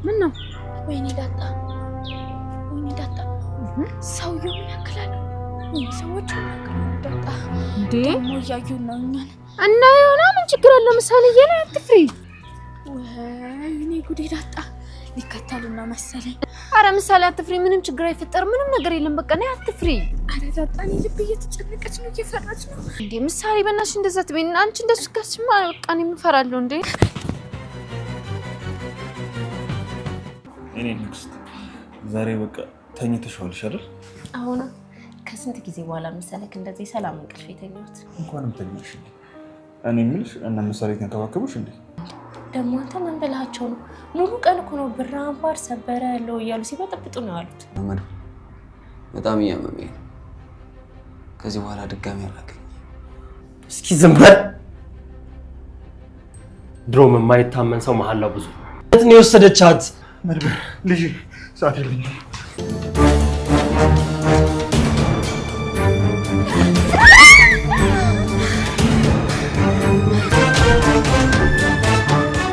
ምን ነው? ወይኔ ዳጣ ሰውየው ምን ያክላል? ሰዎች ምን ያክላል? ዳጣ ደግሞ እያዩን ነው እኛን እና የሆነ ምን ችግር አለ? ምሳሌ የኔ አትፍሪ። ወይኔ ጉዴ ዳጣ ሊከተሉና መሰለኝ። አረ ምሳሌ አትፍሪ፣ ምንም ችግር አይፈጠርም፣ ምንም ነገር የለም። በቃ ነይ አትፍሪ። አረ ዳጣ እኔ ልብ እየተጨነቀች ነው፣ እየፈራች ነው። እንዴ ምሳሌ በእናትሽ እንደዛ ትበይኝ። አንቺ እንደሱ ካስማ በቃ እኔ እፈራለሁ እንዴ። እኔ ንግስት ዛሬ በቃ ተኝተሽዋልሽ አይደል? አሁን ከስንት ጊዜ በኋላ መሰለክ እንደዚህ ሰላም እንቅልፍ የተኛሁት። እንኳንም ተኛሽ። እኔ የምልሽ እና ምሳሌ ተንከባከቡሽ እንዴ? ደግሞ አንተ ምን ብለሃቸው ነው? ሙሉ ቀን እኮ ነው ብር አምባር ሰበረ ያለው እያሉ ሲበጠብጡ ነው ያሉት። በጣም እያመመኝ ነው። ከዚህ በኋላ ድጋሚ አላገኝ። እስኪ ዝም በል። ድሮም የማይታመን ሰው መሀላው ብዙ ነው የወሰደቻት። መድብል ልጅ ሰዓት የለኝም።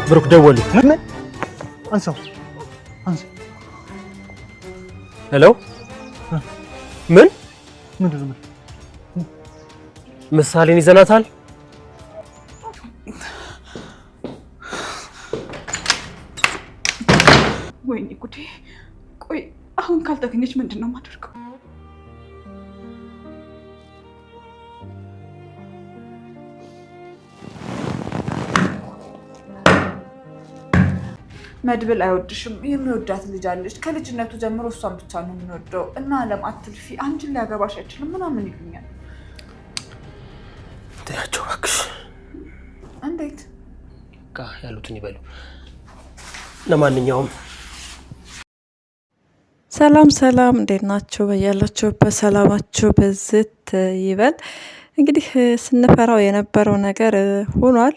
ብሩክ ደወሉ። ምን? አንሳው። ሄሎ። ምን ምንድነው? ምሳሌን ይዘናታል? ወይኔ ጉዴ! ቆይ አሁን ካልተገኘች ምንድነው የማደርገው? መድብል አይወድሽም። የሚወዳት ልጅ አለች። ከልጅነቱ ጀምሮ እሷን ብቻ ነው የሚወደው እና አለም አትልፊ፣ አንቺን ሊያገባሽ አይችልም ምናምን ይሉኛል። ተያቸው እባክሽ። እንዴት ያሉትን ይበሉ። ለማንኛውም ሰላም እንዴት ናችሁ? በያላችሁበት ሰላማችሁ ብዝት ይበል። እንግዲህ ስንፈራው የነበረው ነገር ሆኗል።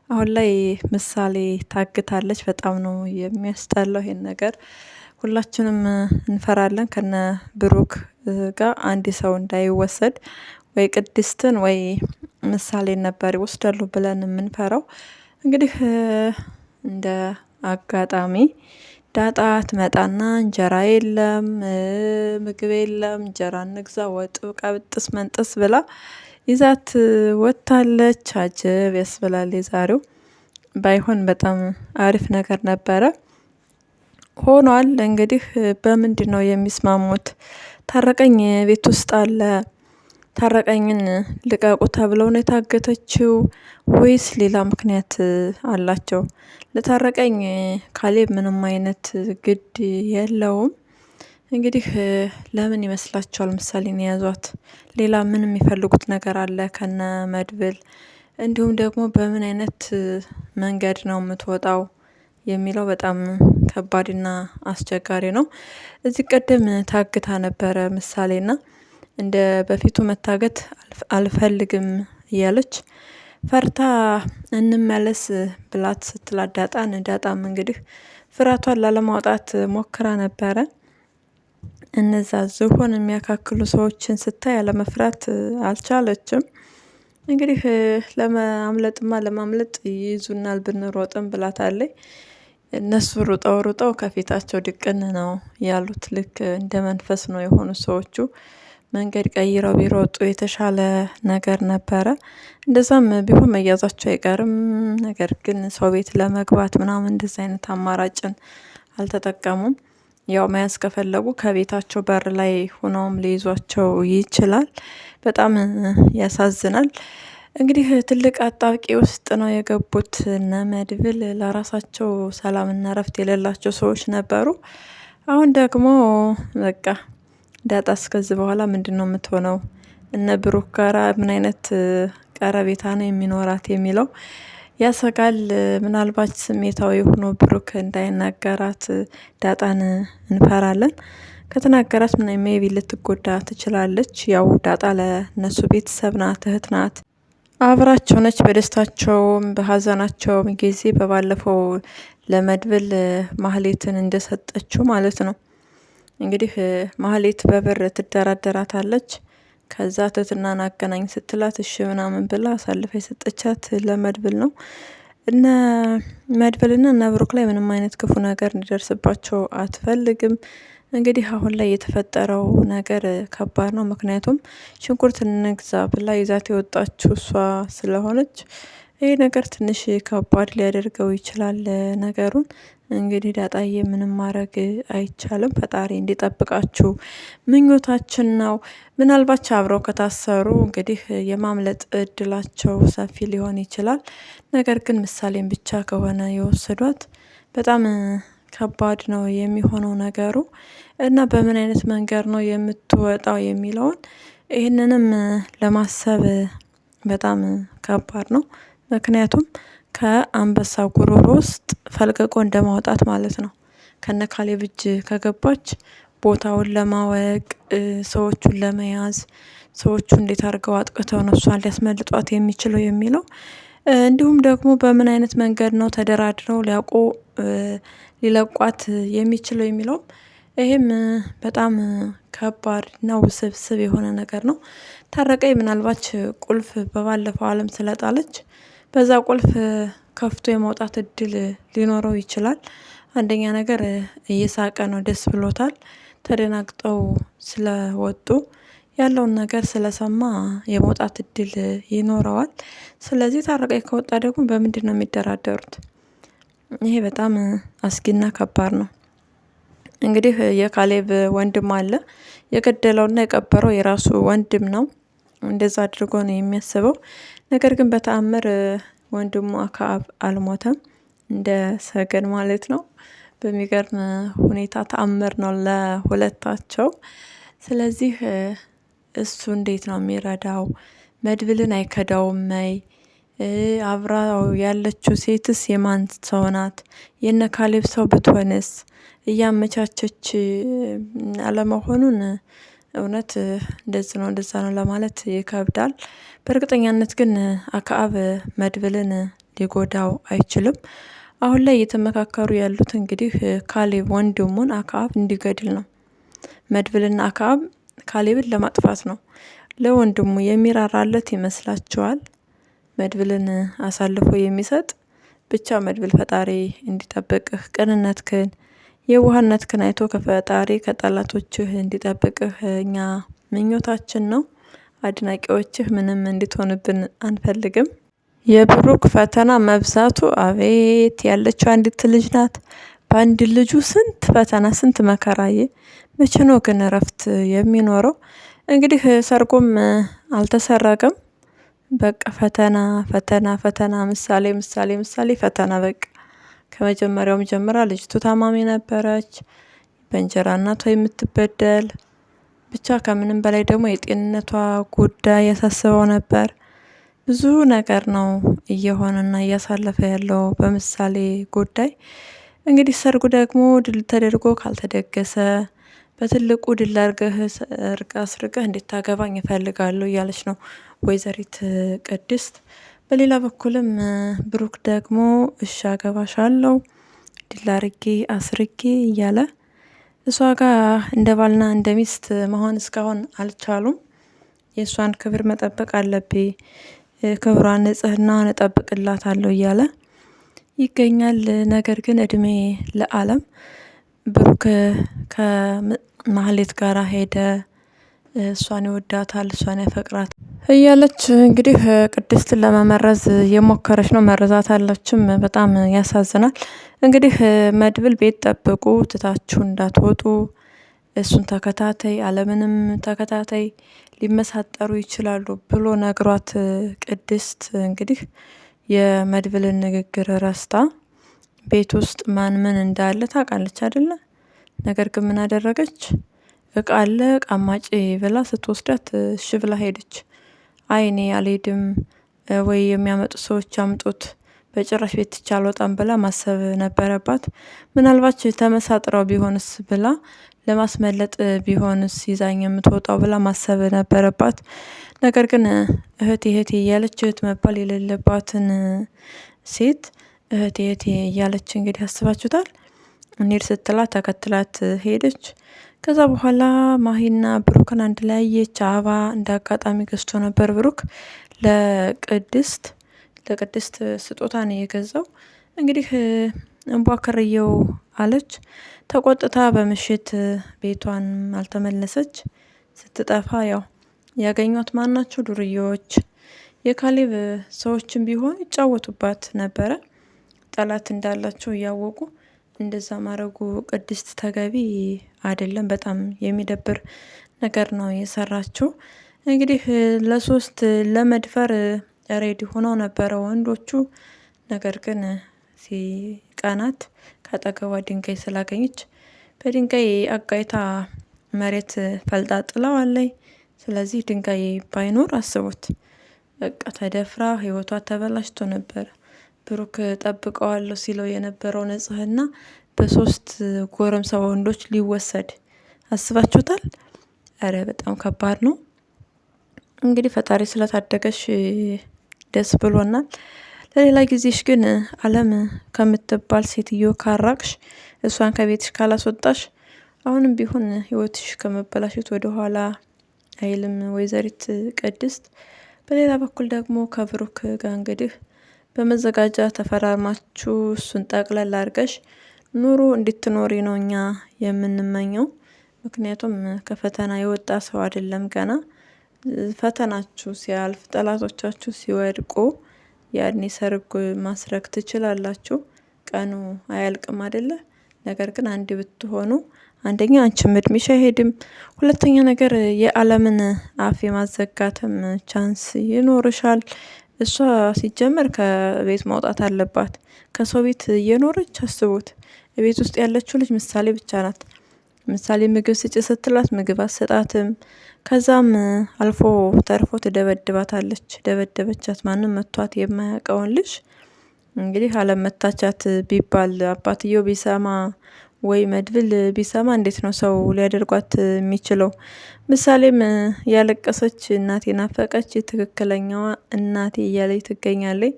አሁን ላይ ምሳሌ ታግታለች። በጣም ነው የሚያስጠላው ይሄን ነገር። ሁላችንም እንፈራለን። ከነ ብሩክ ጋር አንድ ሰው እንዳይወሰድ ወይ ቅድስትን ወይ ምሳሌን ነበር ይወስዳሉ ብለን የምንፈራው። እንግዲህ እንደ አጋጣሚ ዳጣ ትመጣና እንጀራ የለም ምግብ የለም፣ እንጀራ እንግዛ ወጡ ቀብጥስ መንጥስ ብላ ይዛት ወታለች። አጀብ ያስብላል። ዛሬው ባይሆን በጣም አሪፍ ነገር ነበረ ሆኗል። እንግዲህ በምንድን ነው የሚስማሙት? ታረቀኝ ቤት ውስጥ አለ። ታረቀኝን ልቀቁ ተብለው ነው የታገተችው ወይስ ሌላ ምክንያት አላቸው? ለታረቀኝ ካሌብ ምንም አይነት ግድ የለውም። እንግዲህ ለምን ይመስላችኋል ምሳሌን የያዟት? ሌላ ምን የሚፈልጉት ነገር አለ ከነ መድብል? እንዲሁም ደግሞ በምን አይነት መንገድ ነው የምትወጣው የሚለው በጣም ከባድና አስቸጋሪ ነው። እዚህ ቀደም ታግታ ነበረ ምሳሌና እንደ በፊቱ መታገት አልፈልግም እያለች ፈርታ እንመለስ ብላት ስትላት ዳጣም እንግዲህ ፍራቷን ላለማውጣት ሞክራ ነበረ። እነዛ ዝሆን የሚያካክሉ ሰዎችን ስታይ ያለመፍራት አልቻለችም። እንግዲህ ለማምለጥ ይይዙናል ብንሮጥም ብላታለች። እነሱ ሩጠው ከፊታቸው ድቅን ነው ያሉት። ልክ እንደ መንፈስ ነው የሆኑ ሰዎቹ። መንገድ ቀይረው ቢሮጡ የተሻለ ነገር ነበረ። እንደዛም ቢሆን መያዛቸው አይቀርም። ነገር ግን ሰው ቤት ለመግባት ምናምን እንደዚህ አይነት አማራጭን አልተጠቀሙም። ያው መያዝ ከፈለጉ ከቤታቸው በር ላይ ሆነውም ሊይዟቸው ይችላል። በጣም ያሳዝናል። እንግዲህ ትልቅ አጣብቂ ውስጥ ነው የገቡት እነ መድብል። ለራሳቸው ሰላምና እረፍት የሌላቸው ሰዎች ነበሩ። አሁን ደግሞ በቃ ዳጣ እስከዚህ በኋላ ምንድን ነው የምትሆነው? እነ ብሩክ ጋራ ምን አይነት ቀረቤታ ነው የሚኖራት የሚለው ያሰጋል። ምናልባት ስሜታዊ ሆኖ ብሩክ እንዳይናገራት ዳጣን እንፈራለን። ከተናገራት ሜቢ ልትጎዳ ትችላለች። ያው ዳጣ ለነሱ ቤተሰብ ናት፣ እህት ናት፣ አብራቸው ነች። በደስታቸውም በሀዘናቸውም ጊዜ በባለፈው ለመድብል ማህሌትን እንደሰጠችው ማለት ነው። እንግዲህ ማህሌት በብር ትደራደራታለች። ከዛ ትትናን አገናኝ ስትላት እሺ ምናምን ብላ አሳልፈ የሰጠቻት ለመድብል ነው። እነ መድብልና እነ ብሩክ ላይ ምንም አይነት ክፉ ነገር እንዲደርስባቸው አትፈልግም። እንግዲህ አሁን ላይ የተፈጠረው ነገር ከባድ ነው። ምክንያቱም ሽንኩርት እንግዛ ብላ ይዛት የወጣችው እሷ ስለሆነች ይህ ነገር ትንሽ ከባድ ሊያደርገው ይችላል ነገሩን። እንግዲህ ዳጣዬ ምንም ማድረግ አይቻልም። ፈጣሪ እንዲጠብቃችሁ ምኞታችን ነው። ምናልባት አብረው ከታሰሩ እንግዲህ የማምለጥ እድላቸው ሰፊ ሊሆን ይችላል። ነገር ግን ምሳሌን ብቻ ከሆነ የወሰዷት በጣም ከባድ ነው የሚሆነው ነገሩ እና በምን አይነት መንገድ ነው የምትወጣው የሚለውን ይህንንም ለማሰብ በጣም ከባድ ነው። ምክንያቱም ከአንበሳ ጉሮሮ ውስጥ ፈልቅቆ እንደማውጣት ማለት ነው። ከነ ካሌብ እጅ ከገባች ቦታውን ለማወቅ ሰዎቹን ለመያዝ ሰዎቹ እንዴት አድርገው አጥቅተው ነው እሷን ሊያስመልጧት የሚችለው የሚለው እንዲሁም ደግሞ በምን አይነት መንገድ ነው ተደራድረው ሊለቋት የሚችለው የሚለው ይሄም በጣም ከባድ ነው፣ ውስብስብ የሆነ ነገር ነው። ታረቀኝ ምናልባት ቁልፍ በባለፈው አለም ስለጣለች በዛ ቁልፍ ከፍቶ የመውጣት እድል ሊኖረው ይችላል። አንደኛ ነገር እየሳቀ ነው፣ ደስ ብሎታል። ተደናግጠው ስለወጡ ያለውን ነገር ስለሰማ የመውጣት እድል ይኖረዋል። ስለዚህ ታረቀኝ ከወጣ ደግሞ በምንድን ነው የሚደራደሩት? ይሄ በጣም አስጊና ከባድ ነው። እንግዲህ የካሌብ ወንድም አለ። የገደለውና የቀበረው የራሱ ወንድም ነው። እንደዛ አድርጎ ነው የሚያስበው። ነገር ግን በተአምር ወንድሙ አክዓብ አልሞተም፣ እንደ ሰገን ማለት ነው። በሚገርም ሁኔታ ተአምር ነው ለሁለታቸው። ስለዚህ እሱ እንዴት ነው የሚረዳው? መድብልን አይከዳውም? አብራው ያለችው ሴትስ የማን ሰው ናት? የነ ካሌብ ሰው ብትሆንስ? እያመቻቸች አለመሆኑን እውነት እንደዚህ ነው እንደዛ ነው ለማለት ይከብዳል። በእርግጠኛነት ግን አክዓብ መድብልን ሊጎዳው አይችልም። አሁን ላይ እየተመካከሩ ያሉት እንግዲህ ካሌብ ወንድሙን አክዓብ እንዲገድል ነው። መድብልና አክዓብ ካሌብን ለማጥፋት ነው። ለወንድሙ የሚራራለት ይመስላችኋል? መድብልን አሳልፎ የሚሰጥ ብቻ መድብል ፈጣሪ እንዲጠብቅህ፣ ቅንነትህን የዋህነትህን አይቶ ከፈጣሪ ከጠላቶችህ እንዲጠብቅህ እኛ ምኞታችን ነው። አድናቂዎችህ ምንም እንድትሆንብን አንፈልግም። የብሩክ ፈተና መብዛቱ አቤት! ያለችው አንዲት ልጅ ናት። በአንድ ልጁ ስንት ፈተና ስንት መከራዬ። መቼ ነው ግን እረፍት የሚኖረው? እንግዲህ ሰርጎም አልተሰረቀም። በቃ ፈተና ፈተና ፈተና፣ ምሳሌ ምሳሌ ምሳሌ ፈተና። በቃ ከመጀመሪያውም ጀምራ ልጅቱ ታማሚ ነበረች፣ በእንጀራ እናቷ የምትበደል ብቻ። ከምንም በላይ ደግሞ የጤንነቷ ጉዳይ ያሳስበው ነበር። ብዙ ነገር ነው እየሆነና እያሳለፈ ያለው በምሳሌ ጉዳይ። እንግዲህ ሰርጉ ደግሞ ድል ተደርጎ ካልተደገሰ በትልቁ ድል አድርገህ አስርገህ እንድታገባኝ እፈልጋለሁ እያለች ነው ወይዘሪት ቅድስት። በሌላ በኩልም ብሩክ ደግሞ እሺ አገባሻለሁ ድል አድርጌ አስርጌ እያለ እሷ ጋር እንደ ባልና እንደ ሚስት መሆን እስካሁን አልቻሉም። የእሷን ክብር መጠበቅ አለብኝ፣ ክብሯን ንጽህናዋን እጠብቅላታለሁ እያለ ይገኛል። ነገር ግን እድሜ ለዓለም ብሩክ ከማህሌት ጋር ሄደ፣ እሷን ይወዳታል፣ እሷን ያፈቅራት እያለች እንግዲህ ቅድስትን ለመመረዝ የሞከረች ነው። መረዛት አለችም። በጣም ያሳዝናል። እንግዲህ መድብል ቤት ጠብቁ፣ ትታችሁ እንዳትወጡ፣ እሱን ተከታታይ፣ አለምንም ተከታታይ ሊመሳጠሩ ይችላሉ ብሎ ነግሯት ቅድስት እንግዲህ የመድብልን ንግግር ረስታ ቤት ውስጥ ማን ምን እንዳለ ታውቃለች አይደለ? ነገር ግን ምን አደረገች? እቃ አለ እቃ አማጪ ብላ ስትወስዳት እሺ ብላ ሄደች። አይኔ አልሄድም ወይ የሚያመጡ ሰዎች አምጡት፣ በጭራሽ ቤት ትቼ አልወጣም ብላ ማሰብ ነበረባት። ምናልባት ተመሳጥረው ቢሆንስ ብላ ለማስመለጥ ቢሆንስ ይዛኝ የምትወጣው ብላ ማሰብ ነበረባት። ነገር ግን እህቴ እህቴ እያለች እህት መባል የሌለባትን ሴት እህቴ እህቴ እያለች እንግዲህ አስባችሁታል። እንሂድ ስትላት ተከትላት ሄደች። ከዛ በኋላ ማሂና ብሩክን አንድ ላይ አየች። አበባ እንደ አጋጣሚ ገዝቶ ነበር ብሩክ ለቅድስት ለቅድስት ስጦታ ነው የገዛው። እንግዲህ እንቧክርየው አለች። ተቆጥታ በምሽት ቤቷን አልተመለሰች። ስትጠፋ ያው ያገኟት ማናቸው ዱርዬዎች የካሌብ ሰዎችን ቢሆን ይጫወቱባት ነበረ። ጠላት እንዳላቸው እያወቁ እንደዛ ማድረጉ ቅድስት ተገቢ አይደለም። በጣም የሚደብር ነገር ነው የሰራችው። እንግዲህ ለሶስት ለመድፈር ሬዲ ሆነው ነበረ ወንዶቹ። ነገር ግን ሲቀናት ከአጠገቧ ድንጋይ ስላገኘች በድንጋይ አጋይታ መሬት ፈልጣ ጥለዋለች። ስለዚህ ድንጋይ ባይኖር አስቡት፣ በቃ ተደፍራ ህይወቷ ተበላሽቶ ነበር። ብሩክ ጠብቀዋለሁ ሲለው የነበረው ንጽህና በሶስት ጎረምሳ ወንዶች ሊወሰድ አስባችሁታል? አረ በጣም ከባድ ነው። እንግዲህ ፈጣሪ ስለታደገሽ ደስ ብሎናል። ለሌላ ጊዜሽ ግን አለም ከምትባል ሴትዮ ካራቅሽ፣ እሷን ከቤትሽ ካላስወጣሽ አሁንም ቢሆን ህይወትሽ ከመበላሸት ወደ ኋላ አይልም ወይዘሪት ቅድስት። በሌላ በኩል ደግሞ ከብሩክ ጋር እንግዲህ በመዘጋጃ ተፈራርማችሁ እሱን ጠቅለል አድርገሽ ኑሮ እንድትኖሪ ነው እኛ የምንመኘው። ምክንያቱም ከፈተና የወጣ ሰው አይደለም ገና። ፈተናችሁ ሲያልፍ ጠላቶቻችሁ ሲወድቁ ያኔ ሰርግ ማስረግ ትችላላችሁ። ቀኑ አያልቅም አይደለ? ነገር ግን አንድ ብትሆኑ አንደኛ አንቺም እድሜሽ አይሄድም፣ ሁለተኛ ነገር የአለምን አፍ የማዘጋትም ቻንስ ይኖርሻል። እሷ ሲጀመር ከቤት መውጣት አለባት። ከሰው ቤት እየኖረች አስቡት። ቤት ውስጥ ያለችው ልጅ ምሳሌ ብቻ ናት። ምሳሌ ምግብ ስጭ ስትላት ምግብ አሰጣትም። ከዛም አልፎ ተርፎ ትደበድባታለች። ደበደበቻት ማንም መቷት የማያውቀውን ልጅ። እንግዲህ አለም መታቻት ቢባል አባትየው ቢሰማ ወይ መድብል ቢሰማ እንዴት ነው ሰው ሊያደርጓት የሚችለው? ምሳሌም ያለቀሰች እናቴ ናፈቀች፣ ትክክለኛዋ እናቴ እያለች ትገኛለች።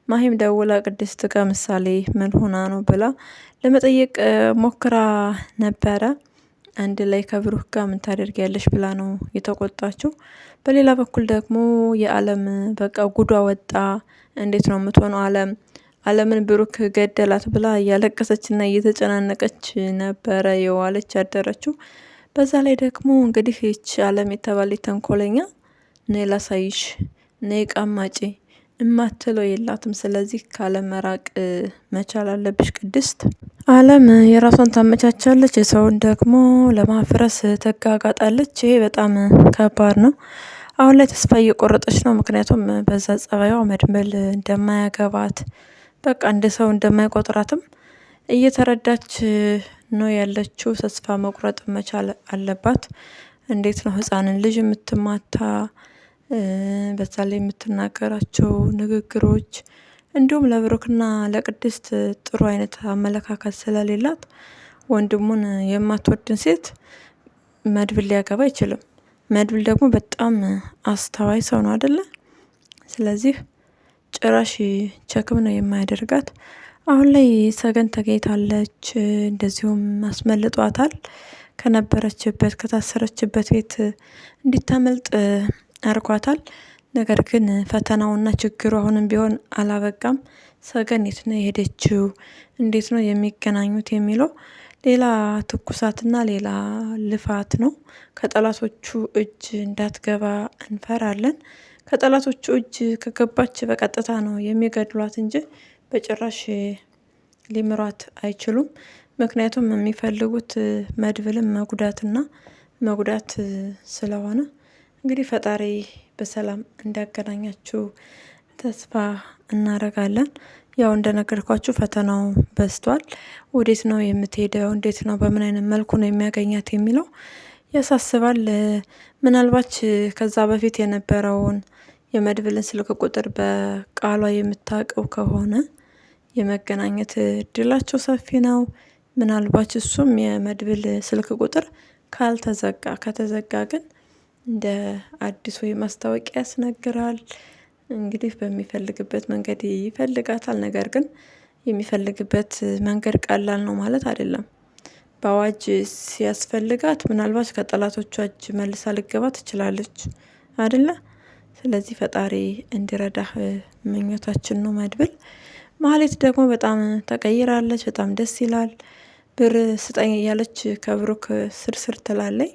ማሂም ደውላ ቅድስት ጋር ምሳሌ ምን ሆና ነው ብላ ለመጠየቅ ሞክራ ነበረ። አንድ ላይ ከብሩክ ጋር ምን ታደርጊያለሽ ብላ ነው የተቆጣችው። በሌላ በኩል ደግሞ የአለም በቃ ጉዷ ወጣ። እንዴት ነው የምትሆነው አለምን ብሩክ ገደላት ብላ እያለቀሰችና እየተጨናነቀች ነበረ የዋለች ያደረችው። በዛ ላይ ደግሞ እንግዲህ ይች አለም የተባለች ተንኮለኛ ነይ ላሳይሽ፣ ነይ ቀማጪ እማትለው የላትም። ስለዚህ ካለም መራቅ መቻል አለብሽ ቅድስት። አለም የራሷን ታመቻቻለች፣ የሰውን ደግሞ ለማፍረስ ተጋጋጣለች። ይሄ በጣም ከባድ ነው። አሁን ላይ ተስፋ እየቆረጠች ነው። ምክንያቱም በዛ ጸባይዋ መድመል እንደማያገባት በቃ እንደ ሰው እንደማይቆጥራትም እየተረዳች ነው ያለችው። ተስፋ መቁረጥ መቻል አለባት። እንዴት ነው ህፃንን ልጅ የምትማታ? በዛ ላይ የምትናገራቸው ንግግሮች እንዲሁም ለብሩክና ለቅድስት ጥሩ አይነት አመለካከት ስለሌላት ወንድሙን የማትወድን ሴት መድብል ሊያገባ አይችልም። መድብል ደግሞ በጣም አስተዋይ ሰው ነው አይደለ? ስለዚህ ጭራሽ ቸክም ነው የማያደርጋት። አሁን ላይ ሰገን ተገኝታለች። እንደዚሁም አስመልጧታል። ከነበረችበት ከታሰረችበት ቤት እንዲታመልጥ አርጓታል። ነገር ግን ፈተናውና ችግሩ አሁንም ቢሆን አላበቃም። ሰገን የት ነው የሄደችው? እንዴት ነው የሚገናኙት የሚለው ሌላ ትኩሳትና ሌላ ልፋት ነው። ከጠላቶቹ እጅ እንዳትገባ እንፈራለን። ከጠላቶቹ እጅ ከገባች በቀጥታ ነው የሚገድሏት እንጂ በጭራሽ ሊምሯት አይችሉም። ምክንያቱም የሚፈልጉት መድብልን መጉዳትና መጉዳት ስለሆነ እንግዲህ ፈጣሪ በሰላም እንዲያገናኛችሁ ተስፋ እናደርጋለን። ያው እንደነገርኳችሁ ፈተናው በዝቷል። ወዴት ነው የምትሄደው? እንዴት ነው በምን አይነት መልኩ ነው የሚያገኛት የሚለው ያሳስባል። ምናልባት ከዛ በፊት የነበረውን የመድብልን ስልክ ቁጥር በቃሏ የምታውቀው ከሆነ የመገናኘት እድላቸው ሰፊ ነው። ምናልባት እሱም የመድብል ስልክ ቁጥር ካልተዘጋ ከተዘጋ ግን እንደ አዲስ ወይ ማስታወቂያ ያስነግራል። እንግዲህ በሚፈልግበት መንገድ ይፈልጋታል። ነገር ግን የሚፈልግበት መንገድ ቀላል ነው ማለት አይደለም። በአዋጅ ሲያስፈልጋት ምናልባት ከጠላቶቿ እጅ መልሳ ልገባ ትችላለች አይደለ? ስለዚህ ፈጣሪ እንዲረዳህ ምኞታችን ነው መድብል። ማህሌት ደግሞ በጣም ተቀይራለች። በጣም ደስ ይላል። ብር ስጠኝ እያለች ከብሩክ ስርስር ትላለች።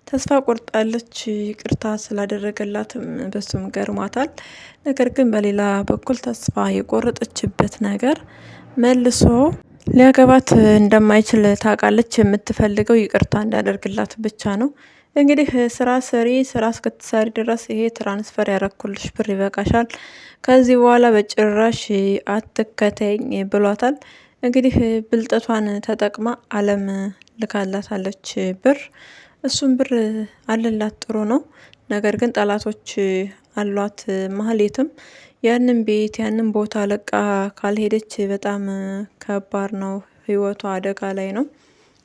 ተስፋ ቆርጣለች። ይቅርታ ስላደረገላትም በሱም ገርሟታል። ነገር ግን በሌላ በኩል ተስፋ የቆረጠችበት ነገር መልሶ ሊያገባት እንደማይችል ታውቃለች። የምትፈልገው ይቅርታ እንዳደርግላት ብቻ ነው። እንግዲህ ስራ ስሪ፣ ስራ እስክትሰሪ ድረስ ይሄ ትራንስፈር ያረኩልሽ ብር ይበቃሻል፣ ከዚህ በኋላ በጭራሽ አትከተኝ ብሏታል። እንግዲህ ብልጠቷን ተጠቅማ አለም ልካላታለች ብር። እሱም ብር አለላት፣ ጥሩ ነው። ነገር ግን ጠላቶች አሏት። ማህሌትም ያንን ቤት ያንን ቦታ ለቃ ካልሄደች በጣም ከባድ ነው፣ ህይወቷ አደጋ ላይ ነው።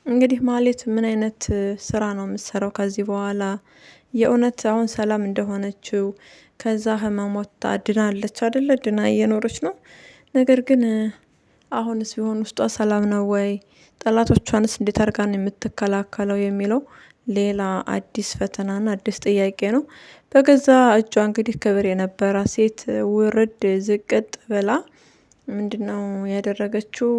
እንግዲህ ማህሌት ምን አይነት ስራ ነው የምትሰራው ከዚህ በኋላ? የእውነት አሁን ሰላም እንደሆነችው ከዛ ህመሟታ ድናለች አይደለ? ድና እየኖረች ነው። ነገር ግን አሁንስ ቢሆን ውስጧ ሰላም ነው ወይ? ጠላቶቿንስ እንዴት አድርጋ ነው የምትከላከለው የሚለው ሌላ አዲስ ፈተናና አዲስ ጥያቄ ነው። በገዛ እጇ እንግዲህ ክብር የነበራ ሴት ውርድ ዝቅጥ ብላ ምንድነው ያደረገችው?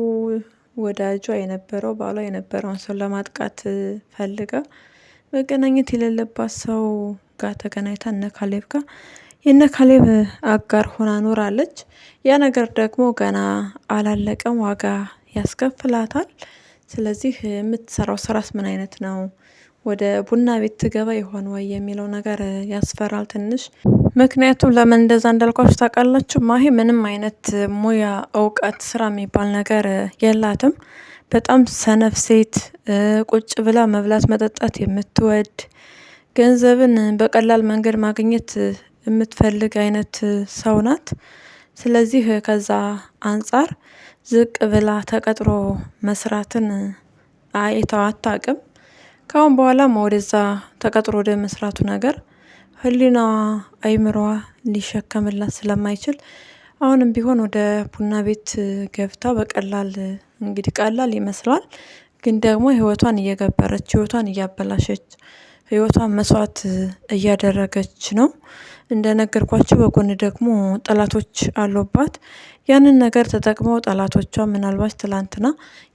ወዳጇ የነበረው ባሏ የነበረውን ሰው ለማጥቃት ፈልጋ መገናኘት የሌለባት ሰው ጋር ተገናኝታ እነ ካሌብ ጋር የነ ካሌብ አጋር ሆና ኖራለች። ያ ነገር ደግሞ ገና አላለቀም፣ ዋጋ ያስከፍላታል። ስለዚህ የምትሰራው ስራስ ምን አይነት ነው? ወደ ቡና ቤት ትገባ ይሆን ወይ የሚለው ነገር ያስፈራል ትንሽ። ምክንያቱም ለምን እንደዛ እንዳልኳችሁ ታውቃላችሁ? ማሂ ምንም አይነት ሙያ፣ እውቀት፣ ስራ የሚባል ነገር የላትም። በጣም ሰነፍ ሴት፣ ቁጭ ብላ መብላት መጠጣት የምትወድ፣ ገንዘብን በቀላል መንገድ ማግኘት የምትፈልግ አይነት ሰው ናት። ስለዚህ ከዛ አንጻር ዝቅ ብላ ተቀጥሮ መስራትን አይተው አታውቅም። ካሁን በኋላም ወደዛ ተቀጥሮ ወደ መስራቱ ነገር ህሊናዋ አይምሮዋ ሊሸከምላት ስለማይችል አሁንም ቢሆን ወደ ቡና ቤት ገብታ በቀላል እንግዲህ ቀላል ይመስላል፣ ግን ደግሞ ህይወቷን እየገበረች ህይወቷን እያበላሸች ህይወቷን መስዋዕት እያደረገች ነው። እንደነገርኳቸው በጎን ደግሞ ጠላቶች አሉባት። ያንን ነገር ተጠቅመው ጠላቶቿ ምናልባት ትላንትና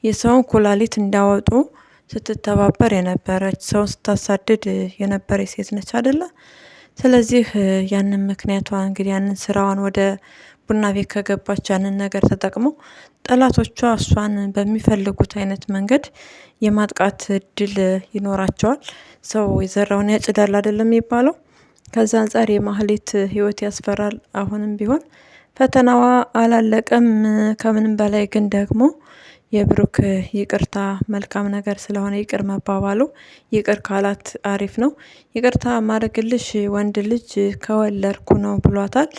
የሰውን ኩላሊት እንዳወጡ ስትተባበር የነበረች ሰው ስታሳድድ የነበረች ሴት ነች አይደለ? ስለዚህ ያንን ምክንያቷ እንግዲህ ያንን ስራዋን ወደ ቡና ቤት ከገባች ያንን ነገር ተጠቅመው ጠላቶቿ እሷን በሚፈልጉት አይነት መንገድ የማጥቃት እድል ይኖራቸዋል። ሰው የዘራውን ያጭዳል አይደለም የሚባለው። ከዛ አንጻር የማህሌት ህይወት ያስፈራል። አሁንም ቢሆን ፈተናዋ አላለቀም። ከምንም በላይ ግን ደግሞ የብሩክ ይቅርታ መልካም ነገር ስለሆነ ይቅር መባባሉ፣ ይቅር ካላት አሪፍ ነው። ይቅርታ ማድረግልሽ ወንድ ልጅ ከወለድኩ ነው ብሏታል።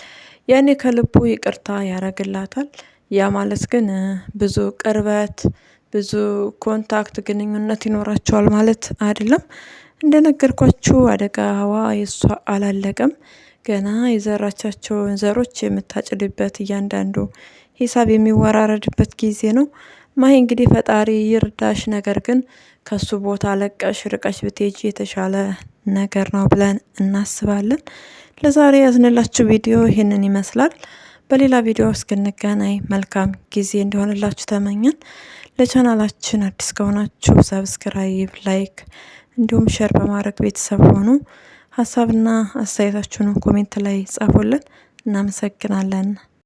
ያኔ ከልቡ ይቅርታ ያረግላታል። ያ ማለት ግን ብዙ ቅርበት፣ ብዙ ኮንታክት፣ ግንኙነት ይኖራቸዋል ማለት አይደለም። እንደነገርኳችሁ አደጋዋ የሷ አላለቀም። ገና የዘራቻቸውን ዘሮች የምታጭድበት እያንዳንዱ ሂሳብ የሚወራረድበት ጊዜ ነው። ማሂ እንግዲህ ፈጣሪ ይርዳሽ። ነገር ግን ከሱ ቦታ ለቀሽ ርቀሽ ብትሄጂ የተሻለ ነገር ነው ብለን እናስባለን። ለዛሬ ያዝንላችሁ ቪዲዮ ይህንን ይመስላል። በሌላ ቪዲዮ እስክንገናኝ መልካም ጊዜ እንዲሆንላችሁ ተመኘን። ለቻናላችን አዲስ ከሆናችሁ ሰብስክራይብ፣ ላይክ እንዲሁም ሼር በማድረግ ቤተሰብ ሆኑ። ሀሳብና አስተያየታችሁን ኮሜንት ላይ ጻፉልን። እናመሰግናለን።